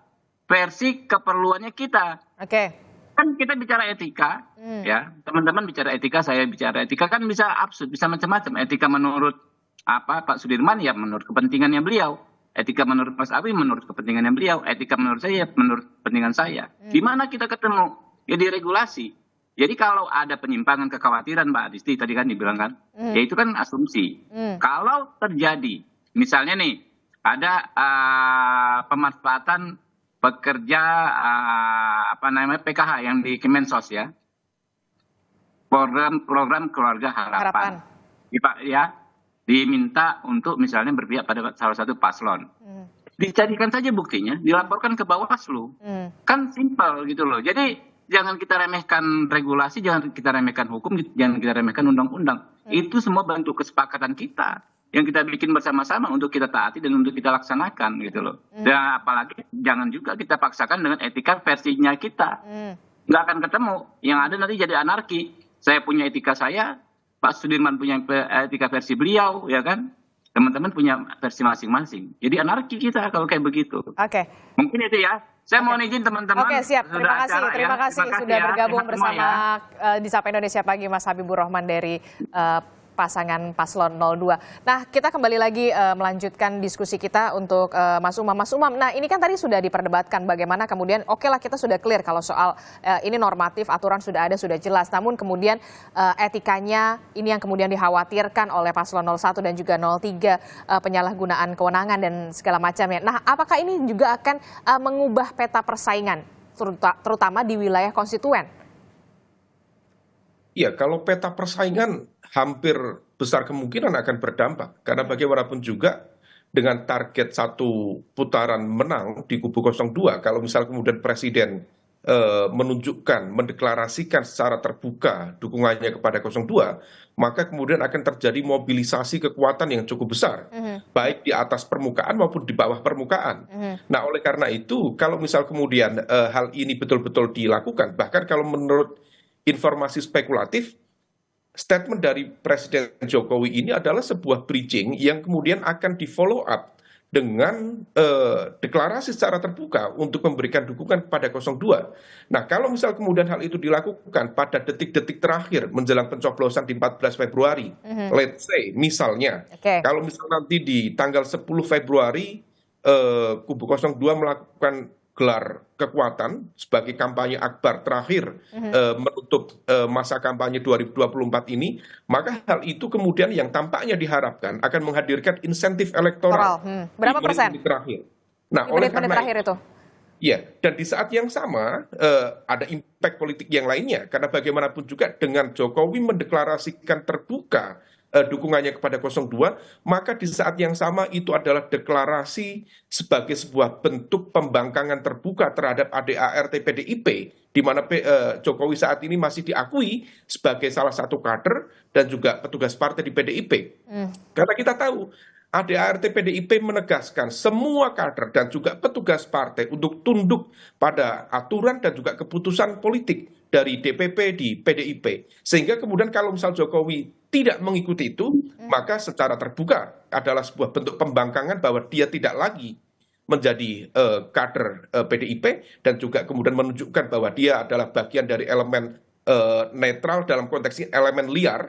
versi keperluannya kita. Oke. Kan kita bicara etika, ya teman-teman bicara etika, saya bicara etika kan bisa absurd, bisa macam-macam. Etika menurut Pak Sudirman ya menurut kepentingannya beliau. Etika menurut Mas Awi menurut kepentingannya beliau, etika menurut saya menurut kepentingan saya. Di mana kita ketemu? Ya di regulasi. Jadi kalau ada penyimpangan kekhawatiran Mbak Adisti tadi kan dibilang kan, ya itu kan asumsi. Kalau terjadi, misalnya nih ada pemanfaatan pekerja PKH yang di Kemensos ya, program keluarga harapan. Ya. Diminta untuk misalnya berpihak pada salah satu paslon. Dicarikan saja buktinya, dilaporkan ke Bawaslu. Kan simpel gitu loh. Jadi jangan kita remehkan regulasi, jangan kita remehkan hukum, jangan kita remehkan undang-undang. Itu semua bentuk kesepakatan kita yang kita bikin bersama-sama untuk kita taati dan untuk kita laksanakan gitu loh. Dan apalagi jangan juga kita paksakan dengan etika versinya kita. Nggak akan ketemu. Yang ada nanti jadi anarki. Saya punya etika saya, Pak Sudirman punya etika versi beliau, ya kan? Teman-teman punya versi masing-masing. Jadi anarki kita kalau kayak begitu. Oke. Mungkin itu ya. Saya mohon izin teman-teman. Oke, siap. Terima kasih sudah bergabung bersama di Sapa Indonesia Pagi, Mas Habibur Rahman dari pasangan paslon 02. Nah, kita kembali lagi melanjutkan diskusi kita untuk Mas Umam. Mas Umam, nah ini kan tadi sudah diperdebatkan bagaimana kemudian oke lah kita sudah clear kalau soal ini normatif, aturan sudah ada, sudah jelas. Namun kemudian etikanya ini yang kemudian dikhawatirkan oleh paslon 01 dan juga 03 penyalahgunaan kewenangan dan segala macamnya. Nah, apakah ini juga akan mengubah peta persaingan terutama di wilayah konstituen? Ya, kalau peta persaingan hampir besar kemungkinan akan berdampak. Karena bagaimanapun juga dengan target satu putaran menang di kubu 02, kalau misal kemudian Presiden menunjukkan, mendeklarasikan secara terbuka dukungannya kepada 02, maka kemudian akan terjadi mobilisasi kekuatan yang cukup besar, baik di atas permukaan maupun di bawah permukaan. Nah, oleh karena itu, kalau misal kemudian hal ini betul-betul dilakukan, bahkan kalau menurut informasi spekulatif, statement dari Presiden Jokowi ini adalah sebuah bridging yang kemudian akan di-follow up dengan deklarasi secara terbuka untuk memberikan dukungan kepada 02. Nah, kalau misal kemudian hal itu dilakukan pada detik-detik terakhir menjelang pencoblosan di 14 Februari, let's say, misalnya, kalau misal nanti di tanggal 10 Februari kubu 02 melakukan gelar kekuatan sebagai kampanye akbar terakhir menutup masa kampanye 2024 ini, maka hal itu kemudian yang tampaknya diharapkan akan menghadirkan insentif elektoral. Berapa di persen? menit-menit terakhir. Nah, Di oleh menit-menit karena terakhir itu. ya, dan di saat yang sama ada impact politik yang lainnya, karena bagaimanapun juga dengan Jokowi mendeklarasikan terbuka dukungannya kepada 02, maka di saat yang sama itu adalah deklarasi sebagai sebuah bentuk pembangkangan terbuka terhadap ADART PDIP, di mana Jokowi saat ini masih diakui sebagai salah satu kader dan juga petugas partai di PDIP. Karena kita tahu ADART PDIP menegaskan semua kader dan juga petugas partai untuk tunduk pada aturan dan juga keputusan politik dari DPP di PDIP. Sehingga kemudian kalau misal Jokowi tidak mengikuti itu, maka secara terbuka adalah sebuah bentuk pembangkangan bahwa dia tidak lagi menjadi kader PDIP dan juga kemudian menunjukkan bahwa dia adalah bagian dari elemen netral dalam konteks ini, elemen liar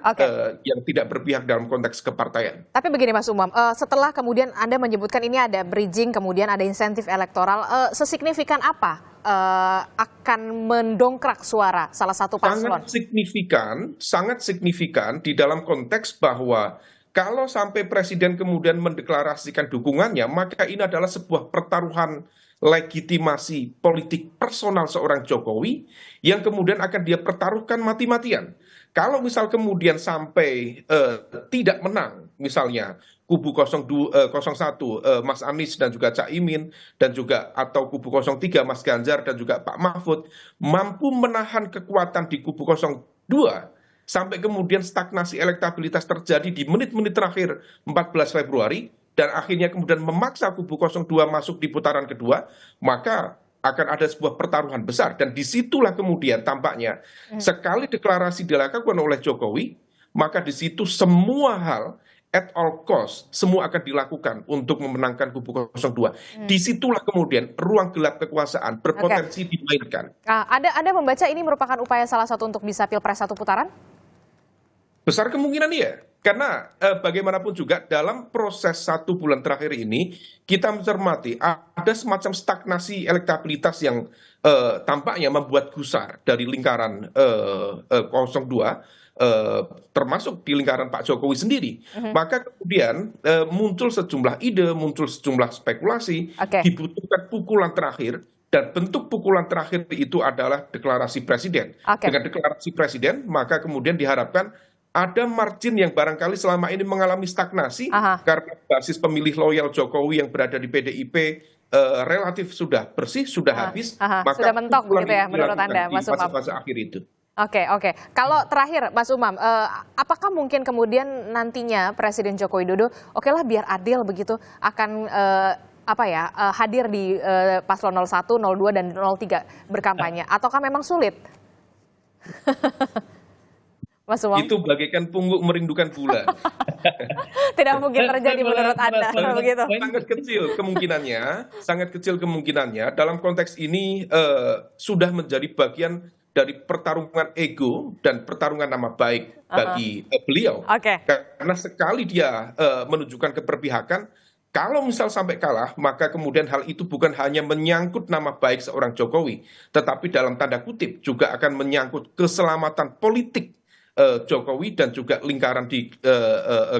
yang tidak berpihak dalam konteks kepartaian. Tapi begini Mas Umam, setelah kemudian Anda menyebutkan ini ada bridging, kemudian ada insentif elektoral, sesignifikan apa akan mendongkrak suara salah satu paslon? Sangat signifikan di dalam konteks bahwa kalau sampai Presiden kemudian mendeklarasikan dukungannya, maka ini adalah sebuah pertaruhan legitimasi politik personal seorang Jokowi yang kemudian akan dia pertaruhkan mati-matian. Kalau misal kemudian sampai tidak menang, misalnya kubu 01 Mas Anies dan juga Cak Imin dan juga atau kubu 03 Mas Ganjar dan juga Pak Mahfud mampu menahan kekuatan di kubu 02 sampai kemudian stagnasi elektabilitas terjadi di menit-menit terakhir 14 Februari dan akhirnya kemudian memaksa kubu 02 masuk di putaran kedua, maka akan ada sebuah pertaruhan besar. Dan disitulah kemudian tampaknya sekali deklarasi dilakukan oleh Jokowi, maka di situ semua hal at all cost, semua akan dilakukan untuk memenangkan kubu 02. Disitulah kemudian ruang gelap kekuasaan berpotensi dimainkan. Anda membaca ini merupakan upaya salah satu untuk bisa pilpres satu putaran? Besar kemungkinan iya. Karena bagaimanapun juga dalam proses 1 bulan terakhir ini kita mencermati ada semacam stagnasi elektabilitas yang tampaknya membuat gusar dari lingkaran 02 termasuk di lingkaran Pak Jokowi sendiri. Maka kemudian muncul sejumlah ide, muncul sejumlah spekulasi, dibutuhkan pukulan terakhir. Dan bentuk pukulan terakhir itu adalah deklarasi presiden. Dengan deklarasi presiden, maka kemudian diharapkan ada margin yang barangkali selama ini mengalami stagnasi karena basis pemilih loyal Jokowi yang berada di PDIP relatif sudah bersih, sudah habis. Maka sudah mentok gitu ya menurut Anda, Mas Umam? Fase-fase akhir itu. Oke. Kalau terakhir, Mas Umam, apakah mungkin kemudian nantinya Presiden Joko Widodo, okelah biar adil begitu, akan hadir di paslon 01, 02, dan 03 berkampanye, ataukah memang sulit? Mas Umam? Itu bagaikan pungguk merindukan bulan. Tidak mungkin terjadi menurut Anda begitu. Sangat kecil kemungkinannya dalam konteks ini sudah menjadi bagian dari pertarungan ego dan pertarungan nama baik bagi beliau. Karena sekali dia menunjukkan keberpihakan, kalau misal sampai kalah, maka kemudian hal itu bukan hanya menyangkut nama baik seorang Jokowi, tetapi dalam tanda kutip juga akan menyangkut keselamatan politik Jokowi dan juga lingkaran di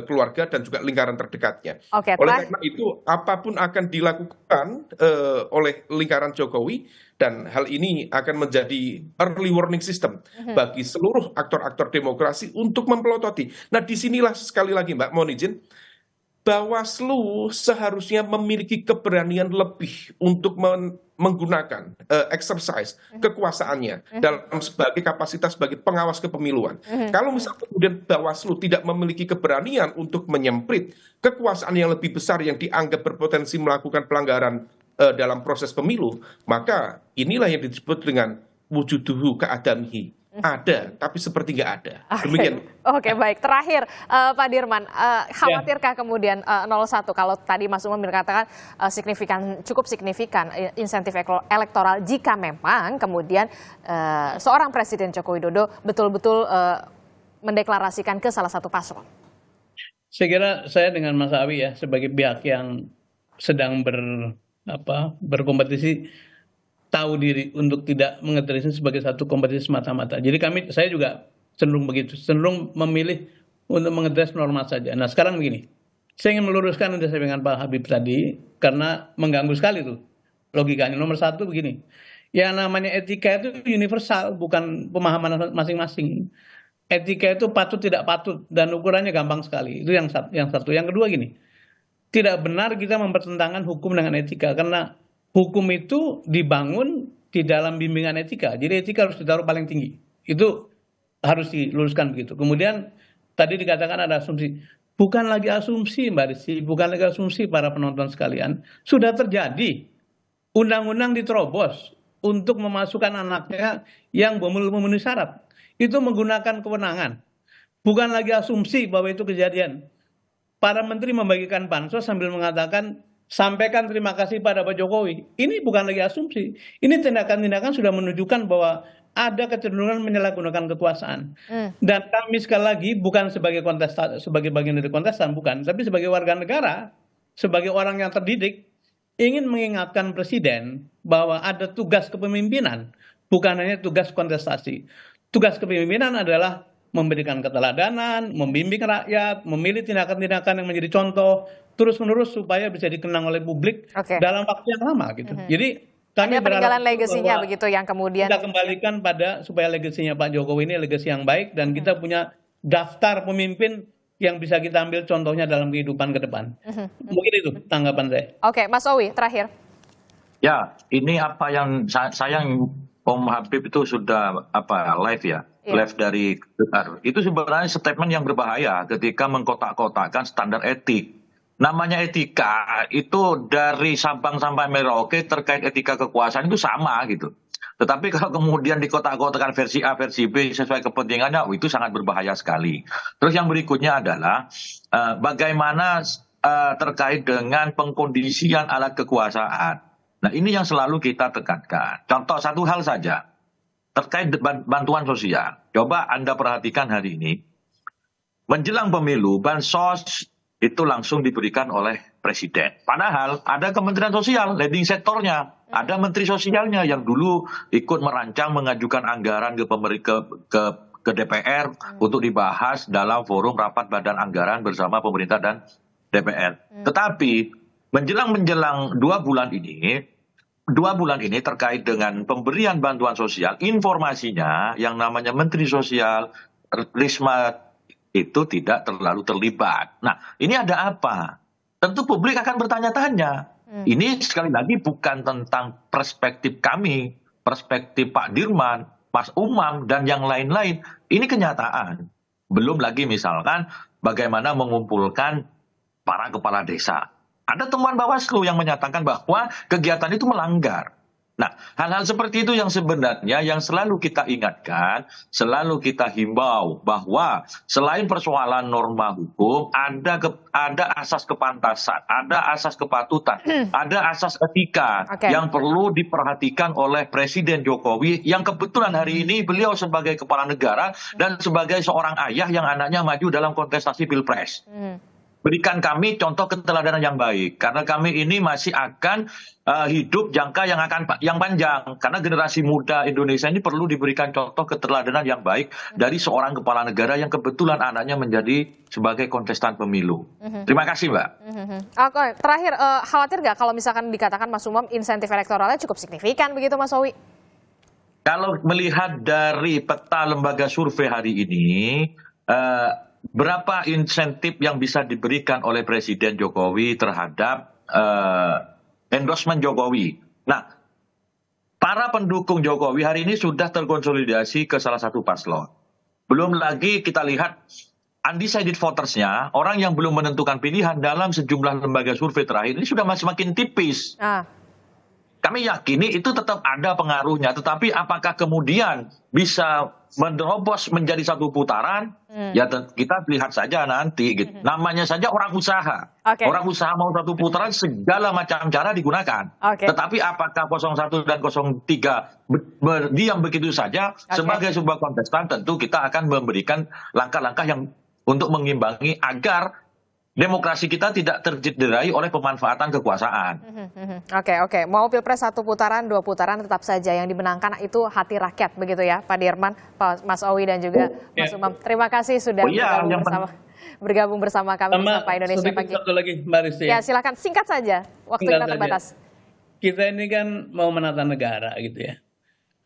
keluarga dan juga lingkaran terdekatnya. Oleh karena itu apapun akan dilakukan oleh lingkaran Jokowi dan hal ini akan menjadi early warning system bagi seluruh aktor-aktor demokrasi untuk mempelototi. Nah disinilah sekali lagi Mbak, mohon izin, Bawaslu seharusnya memiliki keberanian lebih untuk menggunakan exercise kekuasaannya dalam sebagai kapasitas sebagai pengawas kepemiluan. Kalau misalnya kemudian Bawaslu tidak memiliki keberanian untuk menyemprit kekuasaan yang lebih besar yang dianggap berpotensi melakukan pelanggaran dalam proses pemilu, maka inilah yang disebut dengan wujuduhu ka'adamihi. Ada, tapi seperti nggak ada. Demikian. Oke, baik. Terakhir, Pak Dirman, khawatirkah kemudian 01 kalau tadi Mas Umam mengatakan cukup signifikan insentif elektoral jika memang kemudian seorang Presiden Joko Widodo betul-betul mendeklarasikan ke salah satu paslon? Saya kira saya dengan Mas Awi ya sebagai pihak yang sedang berkompetisi tahu diri untuk tidak mengadresnya sebagai satu kompetisi semata-mata. Jadi saya juga cenderung begitu, cenderung memilih untuk mengadres norma saja. Nah sekarang begini, saya ingin meluruskan yang disampaikan Pak Habib tadi, karena mengganggu sekali tuh logikanya. Nomor satu begini, yang namanya etika itu universal, bukan pemahaman masing-masing. Etika itu patut tidak patut, dan ukurannya gampang sekali. Itu yang satu. Yang kedua gini, tidak benar kita mempertentangkan hukum dengan etika, karena hukum itu dibangun di dalam bimbingan etika. Jadi etika harus ditaruh paling tinggi. Itu harus diluruskan begitu. Kemudian tadi dikatakan ada asumsi. Bukan lagi asumsi Mbak Rizky, bukan lagi asumsi para penonton sekalian. Sudah terjadi. Undang-undang diterobos untuk memasukkan anaknya yang memenuhi syarat. Itu menggunakan kewenangan. Bukan lagi asumsi bahwa itu kejadian. Para menteri membagikan bansos sambil mengatakan, sampaikan terima kasih pada Pak Jokowi. Ini bukan lagi asumsi. Ini tindakan-tindakan sudah menunjukkan bahwa ada kecenderungan menyalahgunakan kekuasaan. Dan kami sekali lagi bukan sebagai kontestan, sebagai bagian dari kontestan, bukan. Tapi sebagai warga negara, sebagai orang yang terdidik, ingin mengingatkan Presiden bahwa ada tugas kepemimpinan, bukan hanya tugas kontestasi. Tugas kepemimpinan adalah memberikan keteladanan, membimbing rakyat, memilih tindakan-tindakan yang menjadi contoh, terus-menerus supaya bisa dikenang oleh publik dalam waktu yang lama gitu. Jadi kami peninggalan legasinya begitu yang kemudian kita kembalikan pada supaya legasinya Pak Jokowi ini legasi yang baik, dan kita punya daftar pemimpin yang bisa kita ambil contohnya dalam kehidupan ke depan. Mungkin itu tanggapan saya. Oke, Mas Owi terakhir. Ya, ini apa yang sayang Om Habib itu sudah live ya. Live dari Twitter. Itu sebenarnya statement yang berbahaya ketika mengkotak-kotakkan standar etik. Namanya etika itu dari Sabang sampai Merauke terkait etika kekuasaan itu sama gitu. Tetapi kalau kemudian dikotak-kotakan versi A, versi B sesuai kepentingannya, itu sangat berbahaya sekali. Terus yang berikutnya adalah bagaimana terkait dengan pengkondisian alat kekuasaan. Nah ini yang selalu kita tekankan. Contoh satu hal saja. Terkait bantuan sosial. Coba Anda perhatikan hari ini. Menjelang pemilu, bansos itu langsung diberikan oleh Presiden. Padahal ada Kementerian Sosial, leading sektornya. Ada Menteri Sosialnya yang dulu ikut merancang mengajukan anggaran ke DPR untuk dibahas dalam forum rapat badan anggaran bersama pemerintah dan DPR. Tetapi menjelang 2 bulan ini terkait dengan pemberian bantuan sosial, informasinya yang namanya Menteri Sosial Risma itu tidak terlalu terlibat. Nah, ini ada apa? Tentu publik akan bertanya-tanya. Ini sekali lagi bukan tentang perspektif kami, perspektif Pak Dirman, Mas Umam, dan yang lain-lain. Ini kenyataan. Belum lagi misalkan bagaimana mengumpulkan para kepala desa. Ada temuan Bawaslu yang menyatakan bahwa kegiatan itu melanggar. Nah, hal-hal seperti itu yang sebenarnya yang selalu kita ingatkan, selalu kita himbau bahwa selain persoalan norma hukum, ada asas kepantasan, ada asas kepatutan, ada asas etika yang perlu diperhatikan oleh Presiden Jokowi yang kebetulan hari ini beliau sebagai kepala negara dan sebagai seorang ayah yang anaknya maju dalam kontestasi Pilpres. Berikan kami contoh keteladanan yang baik, karena kami ini masih akan hidup jangka yang panjang, karena generasi muda Indonesia ini perlu diberikan contoh keteladanan yang baik dari seorang kepala negara yang kebetulan anaknya menjadi sebagai kontestan pemilu. Terima kasih, Mbak. Oke, terakhir, khawatir nggak kalau misalkan dikatakan Mas Umam insentif elektoralnya cukup signifikan begitu, Mas Owi? Kalau melihat dari peta lembaga survei hari ini, berapa insentif yang bisa diberikan oleh Presiden Jokowi terhadap endorsement Jokowi. Nah, para pendukung Jokowi hari ini sudah terkonsolidasi ke salah satu paslon. Belum lagi kita lihat undecided votersnya, orang yang belum menentukan pilihan dalam sejumlah lembaga survei terakhir ini sudah semakin tipis. Kami yakini itu tetap ada pengaruhnya, tetapi apakah kemudian bisa menerobos menjadi satu putaran? Ya kita lihat saja nanti. Gitu. Namanya saja orang usaha. Orang usaha mau satu putaran segala macam cara digunakan. Tetapi apakah 01 dan 03 berdiam begitu saja sebagai sebuah kontestan? Tentu kita akan memberikan langkah-langkah yang untuk mengimbangi agar demokrasi kita tidak tercederai oleh pemanfaatan kekuasaan. Oke. Mau Pilpres 1 putaran, 2 putaran tetap saja yang dimenangkan itu hati rakyat, begitu ya Pak Dirman, Pak Mas Owi dan juga Mas Umam. Terima kasih sudah bergabung bersama kami di Sapa Indonesia Pagi. Satu lagi Mbak Risti. Ya silakan singkat saja, waktu kita terbatas. Kita ini kan mau menata negara gitu ya.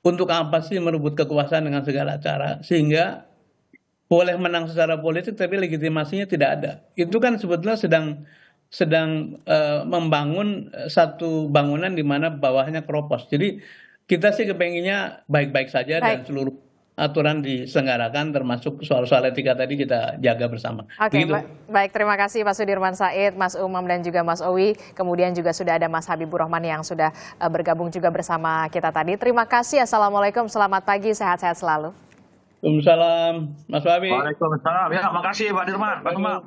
Untuk apa sih merebut kekuasaan dengan segala cara sehingga boleh menang secara politik tapi legitimasinya tidak ada. Itu kan sebetulnya sedang membangun satu bangunan di mana bawahnya keropos. Jadi kita sih kepenginnya baik-baik saja dan seluruh aturan diselenggarakan termasuk soal-soal etika tadi kita jaga bersama. Oke, baik, terima kasih Pak Sudirman Said, Mas Umam dan juga Mas Owi. Kemudian juga sudah ada Mas Habibur Rahman yang sudah bergabung juga bersama kita tadi. Terima kasih, Assalamualaikum, selamat pagi, sehat-sehat selalu. Waalaikumsalam, Mas Wabi. Waalaikumsalam. Ya, makasih Pak Dirman, Pak Umam.